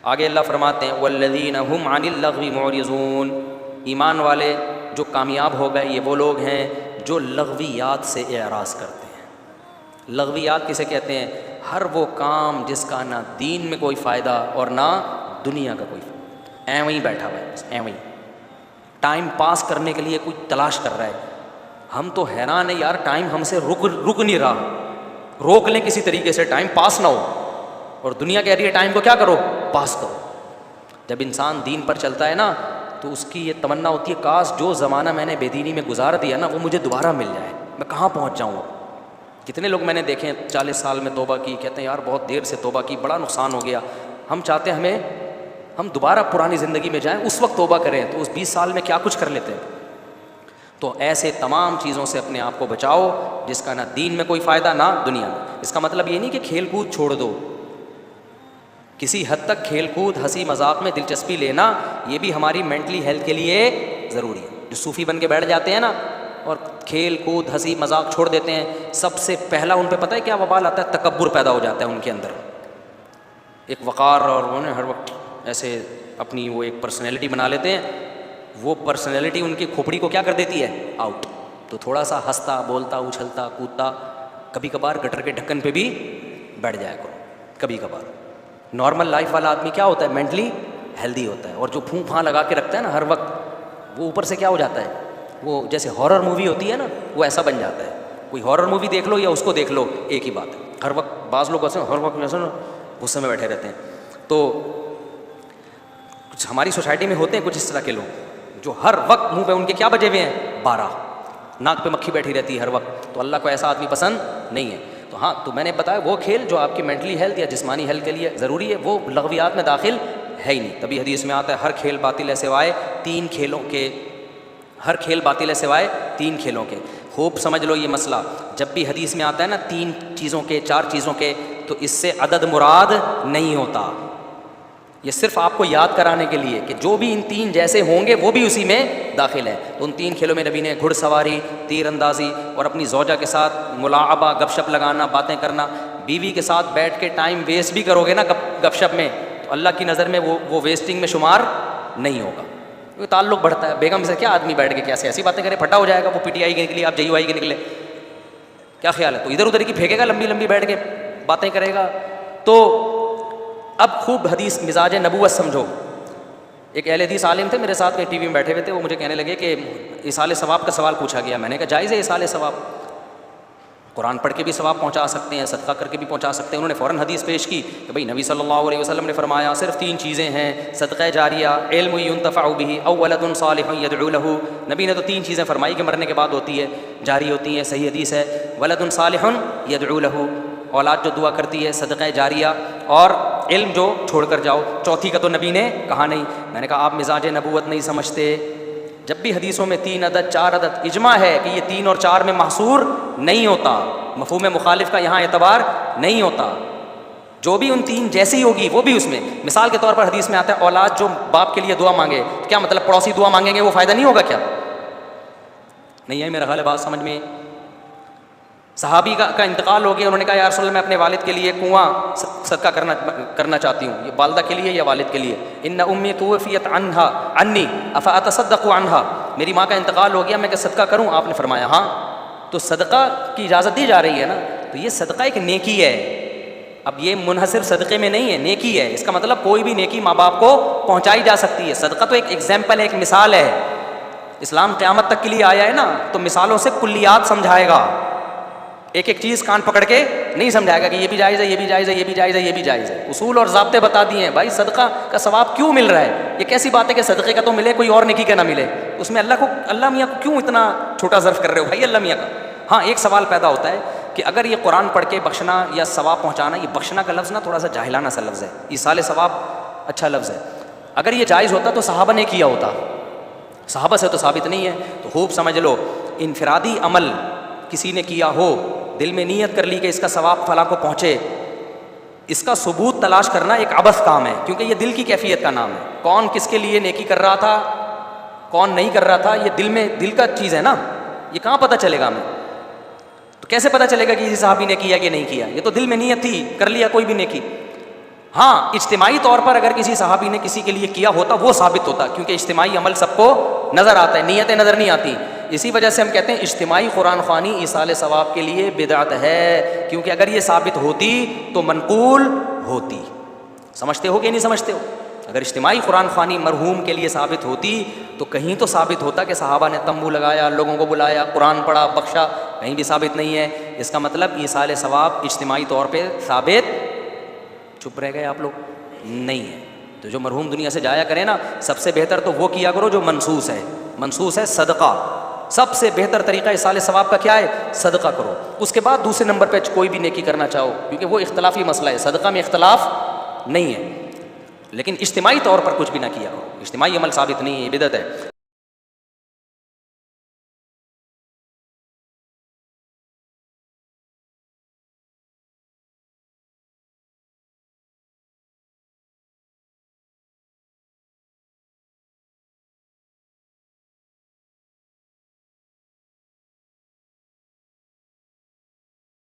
آگے اللہ فرماتے ہیں والذین هم عن اللغو معرضون، ایمان والے جو کامیاب ہو گئے یہ وہ لوگ ہیں جو لغویات سے اعراض کرتے ہیں۔ لغویات کسے کہتے ہیں؟ ہر وہ کام جس کا نہ دین میں کوئی فائدہ اور نہ دنیا کا کوئی فائدہ، ایویں ہی بیٹھا ہوا ہے، بس ایویں ہی ٹائم پاس کرنے کے لیے کوئی تلاش کر رہا ہے۔ ہم تو حیران ہیں یار، ٹائم ہم سے رک نہیں رہا، روک لیں کسی طریقے سے ٹائم پاس نہ ہو، اور دنیا کہہ رہی ہے ٹائم کو کیا کرو، پاس کرو۔ جب انسان دین پر چلتا ہے نا تو اس کی یہ تمنا ہوتی ہے کاش جو زمانہ میں نے بے دینی میں گزار دیا نا وہ مجھے دوبارہ مل جائے، میں کہاں پہنچ جاؤں۔ کتنے لوگ میں نے دیکھے 40 سال میں توبہ کی، کہتے ہیں یار بہت دیر سے توبہ کی، بڑا نقصان ہو گیا۔ ہم چاہتے ہیں ہم دوبارہ پرانی زندگی میں جائیں، اس وقت توبہ کریں تو اس 20 سال میں کیا کچھ کر لیتے ہیں۔ تو ایسے تمام چیزوں سے اپنے آپ کو بچاؤ جس کا نہ دین میں کوئی فائدہ نہ دنیا میں۔ اس کا مطلب یہ نہیں کہ کھیل کود چھوڑ دو، کسی حد تک کھیل کود ہنسی مذاق میں دلچسپی لینا یہ بھی ہماری مینٹلی ہیلتھ کے لیے ضروری ہے۔ جو صوفی بن کے بیٹھ جاتے ہیں نا اور کھیل کود ہنسی مذاق چھوڑ دیتے ہیں، سب سے پہلا ان پہ پتہ ہے کیا وبال آتا ہے؟ تکبر پیدا ہو جاتا ہے ان کے اندر، ایک وقار، اور انہیں ہر وقت ایسے اپنی وہ ایک پرسنالٹی بنا لیتے ہیں، وہ پرسنالٹی ان کی کھوپڑی کو کیا کر دیتی ہے؟ آؤٹ۔ تو تھوڑا سا ہنستا بولتا اچھلتا کودتا، کبھی کبھار گٹر کے ڈھکن پہ بھی بیٹھ جایا کرو کبھی کبھار۔ نارمل لائف والا آدمی کیا ہوتا ہے؟ مینٹلی ہیلدی ہوتا ہے، اور جو پھونک پھاں لگا کے رکھتا ہے نا ہر وقت، وہ اوپر سے کیا ہو جاتا ہے؟ وہ جیسے ہارر مووی ہوتی ہے نا وہ ایسا بن جاتا ہے۔ کوئی ہارر مووی دیکھ لو یا اس کو دیکھ لو ایک ہی بات ہے، ہر وقت بعض لوگ ایسے ہر وقت ایسے غصے میں بیٹھے رہتے ہیں۔ تو کچھ ہماری سوسائٹی میں ہوتے ہیں کچھ اس طرح کے لوگ جو ہر وقت منہ پہ ان کے کیا بجے ہوئے ہیں؟ 12، ناک پہ مکھی بیٹھی رہتی ہے ہر وقت، تو اللہ کو ایسا آدمی پسند نہیں ہے۔ تو ہاں، تو میں نے بتایا وہ کھیل جو آپ کی مینٹلی ہیلتھ یا جسمانی ہیلتھ کے لیے ضروری ہے وہ لغویات میں داخل ہے ہی نہیں۔ تبھی حدیث میں آتا ہے ہر کھیل باطل ہے سوائے 3 کھیلوں کے، ہر کھیل باطل ہے سوائے 3 کھیلوں کے۔ خوب سمجھ لو یہ مسئلہ، جب بھی حدیث میں آتا ہے نا 3 چیزوں کے 4 چیزوں کے، تو اس سے عدد مراد نہیں ہوتا، یہ صرف آپ کو یاد کرانے کے لیے کہ جو بھی ان 3 جیسے ہوں گے وہ بھی اسی میں داخل ہے۔ تو ان 3 کھیلوں میں نبی نے گھڑ سواری، تیر اندازی اور اپنی زوجہ کے ساتھ ملاعبہ، گپ شپ لگانا، باتیں کرنا، بیوی کے ساتھ بیٹھ کے ٹائم ویسٹ بھی کرو گے نا گپ شپ میں تو اللہ کی نظر میں وہ ویسٹنگ میں شمار نہیں ہوگا، کیونکہ تعلق بڑھتا ہے۔ بیگم سے کیا آدمی بیٹھ کے کیسے ایسی باتیں کرے، پھٹا ہو جائے گا، وہ پی ٹی آئی کے نکلی آپ جے یو آئی کے نکلے، کیا خیال ہے؟ تو ادھر ادھر کی پھینکے گا، لمبی لمبی بیٹھ کے باتیں کرے گا۔ تو اب خوب حدیث مزاج نبوت سمجھو۔ ایک اہل حدیث عالم تھے میرے ساتھ، ٹی وی میں بیٹھے ہوئے تھے، وہ مجھے کہنے لگے کہ ایصال ثواب کا سوال پوچھا گیا۔ میں نے کہا جائز ہے ایصال ثواب، قرآن پڑھ کے بھی ثواب پہنچا سکتے ہیں، صدقہ کر کے بھی پہنچا سکتے ہیں۔ انہوں نے فوراً حدیث پیش کی کہ بھئی نبی صلی اللہ علیہ وسلم نے فرمایا صرف 3 چیزیں ہیں، صدقہ جاریہ، علم ینتفع بہ، او ولد صالح یدعو لہ۔ نبی نے تو 3 چیزیں فرمائی کہ مرنے کے بعد ہوتی ہے، جاری ہوتی ہیں، صحیح حدیث ہے، ولد صالح یدعو لہ، اولاد جو دعا کرتی ہے، صدقہ جاریہ، اور علم جو چھوڑ کر جاؤ۔ چوتھی کا تو نبی نے کہا نہیں۔ میں نے کہا آپ مزاج نبوت نہیں سمجھتے، جب بھی حدیثوں میں 3 عدد 4 عدد، اجماع ہے کہ یہ 3 اور 4 میں محصور نہیں ہوتا، مفہوم مخالف کا یہاں اعتبار نہیں ہوتا، جو بھی ان 3 جیسی ہوگی وہ بھی اس میں۔ مثال کے طور پر حدیث میں آتا ہے اولاد جو باپ کے لیے دعا مانگے، کیا مطلب پڑوسی دعا مانگیں گے وہ فائدہ نہیں ہوگا کیا؟ نہیں ہے میرا خیال ہے بات سمجھ میں۔ صحابی کا انتقال ہو گیا، انہوں نے کہا یا رسول اللہ میں اپنے والد کے لیے کنواں صدقہ کرنا چاہتی ہوں، یہ والدہ کے لیے یا والد کے لیے؟ ان امی توفیت عنی افاتصدق عنہا، میری ماں کا انتقال ہو گیا، میں کیا صدقہ کروں؟ آپ نے فرمایا ہاں۔ تو صدقہ کی اجازت دی جا رہی ہے نا، تو یہ صدقہ ایک نیکی ہے، اب یہ منحصر صدقے میں نہیں ہے، نیکی ہے۔ اس کا مطلب کوئی بھی نیکی ماں باپ کو پہنچائی جا سکتی ہے۔ صدقہ تو ایک ایگزامپل ہے، ایک مثال ہے۔ اسلام قیامت تک کے لیے آیا ہے نا، تو مثالوں سے کلیات سمجھائے گا، ایک ایک چیز کان پکڑ کے نہیں سمجھائے گا کہ یہ بھی جائز ہے، یہ بھی جائز ہے، یہ بھی جائز ہے، یہ بھی جائز ہے۔ اصول اور ضابطے بتا دیے ہیں۔ بھائی صدقہ کا ثواب کیوں مل رہا ہے؟ یہ کیسی بات ہے کہ صدقے کا تو ملے کوئی اور نیکی کا نہ ملے؟ اس میں اللہ میاں کو کیوں اتنا چھوٹا ظرف کر رہے ہو بھائی اللہ میاں کا؟ ہاں ایک سوال پیدا ہوتا ہے کہ اگر یہ قرآن پڑھ کے بخشنا یا ثواب پہنچانا، یہ بخشنا کا لفظ نا تھوڑا سا جاہلانہ سا لفظ ہے، ایصال ثواب اچھا لفظ ہے۔ اگر یہ جائز ہوتا تو صحابہ نے کیا ہوتا، صحابہ سے تو ثابت نہیں ہے۔ تو خوب سمجھ لو، انفرادی عمل کسی نے کیا ہو، دل میں نیت کر لی کہ اس کا ثواب فلاں کو پہنچے، اس کا ثبوت تلاش کرنا ایک عبث کام ہے، کیونکہ یہ دل کی کیفیت کا نام ہے۔ کون کس کے لیے نیکی کر رہا تھا، کون نہیں کر رہا تھا، یہ دل کا چیز ہے نا، یہ کہاں پتہ چلے گا ہمیں؟ تو کیسے پتہ چلے گا کہ کسی صحابی نے کیا کہ نہیں کیا؟ یہ تو دل میں نیت تھی، کر لیا کوئی بھی نیکی۔ ہاں اجتماعی طور پر اگر کسی صحابی نے کسی کے لیے کیا ہوتا وہ ثابت ہوتا، کیونکہ اجتماعی عمل سب کو نظر آتا ہے، نیتیں نظر نہیں آتی. اسی وجہ سے ہم کہتے ہیں اجتماعی قرآن خوانی ایصال ثواب کے لیے بدعت ہے، کیونکہ اگر یہ ثابت ہوتی تو منقول ہوتی. سمجھتے ہو کہ نہیں سمجھتے ہو؟ اگر اجتماعی قرآن خوانی مرحوم کے لیے ثابت ہوتی تو کہیں تو ثابت ہوتا کہ صحابہ نے تمبو لگایا، لوگوں کو بلایا، قرآن پڑھا، بخشا. کہیں بھی ثابت نہیں ہے. اس کا مطلب ایصال ثواب اجتماعی طور پہ ثابت، چپ رہ گئے آپ لوگ، نہیں ہے. تو جو مرحوم دنیا سے جایا کرے نا، سب سے بہتر تو وہ کیا کرو جو منسوس ہے. منسوس ہے صدقہ. سب سے بہتر طریقہ ایصال ثواب کا کیا ہے؟ صدقہ کرو. اس کے بعد دوسرے نمبر پہ کوئی بھی نیکی کرنا چاہو، کیونکہ وہ اختلافی مسئلہ ہے، صدقہ میں اختلاف نہیں ہے. لیکن اجتماعی طور پر کچھ بھی نہ کیا کرو، اجتماعی عمل ثابت نہیں ہے، یہ بدعت ہے.